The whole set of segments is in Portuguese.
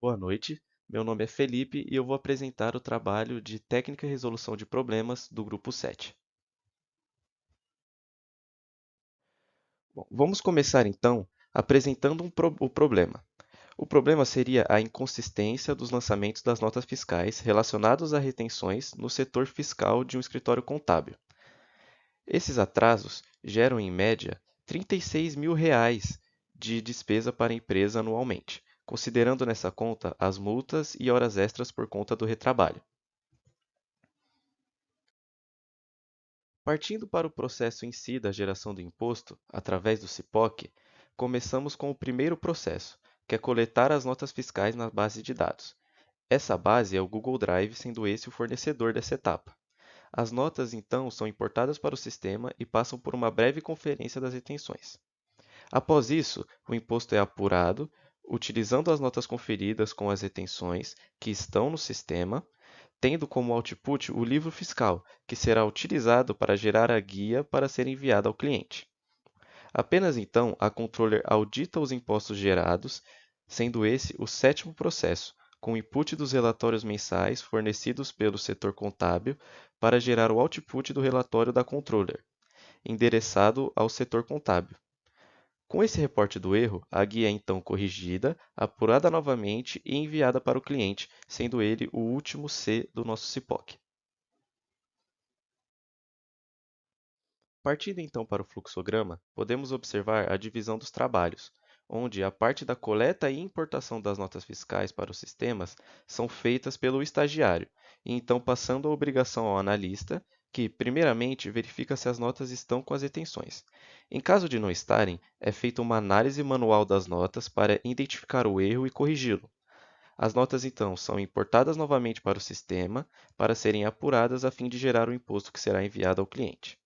Boa noite, meu nome é Felipe e eu vou apresentar o trabalho de Técnica e Resolução de Problemas do Grupo 7. Bom, vamos começar então apresentando o problema. O problema seria a inconsistência dos lançamentos das notas fiscais relacionados a retenções no setor fiscal de um escritório contábil. Esses atrasos geram, em média, R$ 36.000 de despesa para a empresa anualmente, considerando nessa conta as multas e horas extras por conta do retrabalho. Partindo para o processo em si da geração do imposto, através do CIPOC, começamos com o primeiro processo, que é coletar as notas fiscais na base de dados. Essa base é o Google Drive, sendo esse o fornecedor dessa etapa. As notas, então, são importadas para o sistema e passam por uma breve conferência das retenções. Após isso, o imposto é apurado, utilizando as notas conferidas com as retenções que estão no sistema, tendo como output o livro fiscal, que será utilizado para gerar a guia para ser enviada ao cliente. Apenas então a controller audita os impostos gerados, sendo esse o sétimo processo, com o input dos relatórios mensais fornecidos pelo setor contábil para gerar o output do relatório da controller, endereçado ao setor contábil. Com esse reporte do erro, a guia é então corrigida, apurada novamente e enviada para o cliente, sendo ele o último C do nosso CIPOC. Partindo então para o fluxograma, podemos observar a divisão dos trabalhos, onde a parte da coleta e importação das notas fiscais para os sistemas são feitas pelo estagiário, e então passando a obrigação ao analista, que, primeiramente, verifica se as notas estão com as retenções. Em caso de não estarem, é feita uma análise manual das notas para identificar o erro e corrigi-lo. As notas, então, são importadas novamente para o sistema para serem apuradas a fim de gerar o imposto que será enviado ao cliente.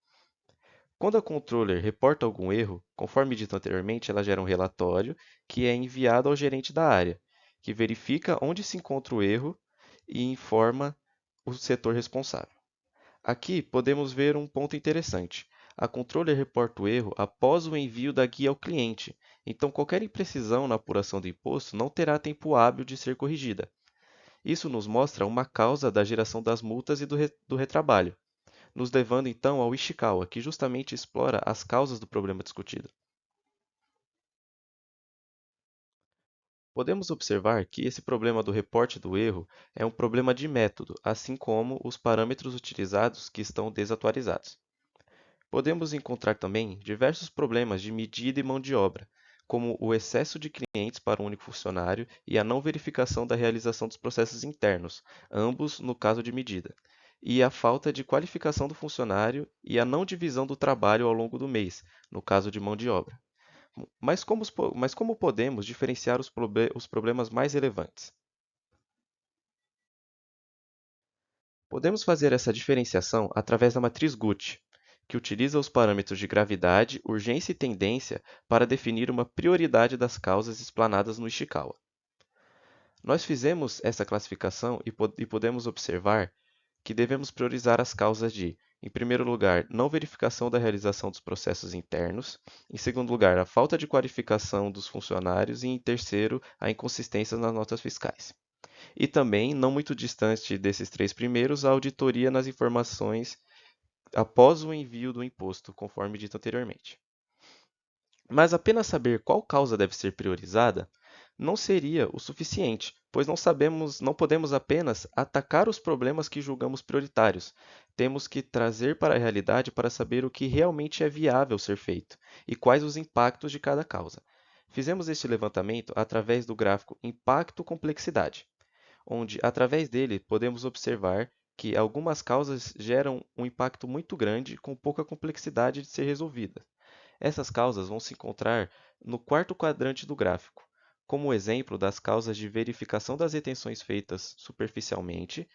Quando a controller reporta algum erro, conforme dito anteriormente, ela gera um relatório que é enviado ao gerente da área, que verifica onde se encontra o erro e informa o setor responsável. Aqui podemos ver um ponto interessante. A controller reporta o erro após o envio da guia ao cliente, então qualquer imprecisão na apuração do imposto não terá tempo hábil de ser corrigida. Isso nos mostra uma causa da geração das multas e do retrabalho, nos levando então ao Ishikawa, que justamente explora as causas do problema discutido. Podemos observar que esse problema do reporte do erro é um problema de método, assim como os parâmetros utilizados que estão desatualizados. Podemos encontrar também diversos problemas de medida e mão de obra, como o excesso de clientes para um único funcionário e a não verificação da realização dos processos internos, ambos no caso de medida, e a falta de qualificação do funcionário e a não divisão do trabalho ao longo do mês, no caso de mão de obra. Mas como podemos diferenciar os problemas mais relevantes? Podemos fazer essa diferenciação através da matriz Gucci, que utiliza os parâmetros de gravidade, urgência e tendência para definir uma prioridade das causas explanadas no Ishikawa. Nós fizemos essa classificação e podemos observar que devemos priorizar as causas de, em primeiro lugar, não verificação da realização dos processos internos, em segundo lugar, a falta de qualificação dos funcionários e, em terceiro, a inconsistência nas notas fiscais. E também, não muito distante desses três primeiros, a auditoria nas informações após o envio do imposto, conforme dito anteriormente. Mas apenas saber qual causa deve ser priorizada não seria o suficiente, pois não podemos apenas atacar os problemas que julgamos prioritários. Temos que trazer para a realidade para saber o que realmente é viável ser feito e quais os impactos de cada causa. Fizemos este levantamento através do gráfico impacto-complexidade, onde, através dele, podemos observar que algumas causas geram um impacto muito grande com pouca complexidade de ser resolvida. Essas causas vão se encontrar no quarto quadrante do gráfico, como exemplo das causas de verificação das retenções feitas superficialmente,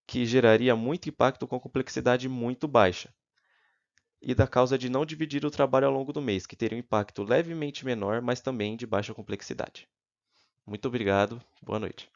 que geraria muito impacto com complexidade muito baixa, e da causa de não dividir o trabalho ao longo do mês, que teria um impacto levemente menor, mas também de baixa complexidade. Muito obrigado, boa noite.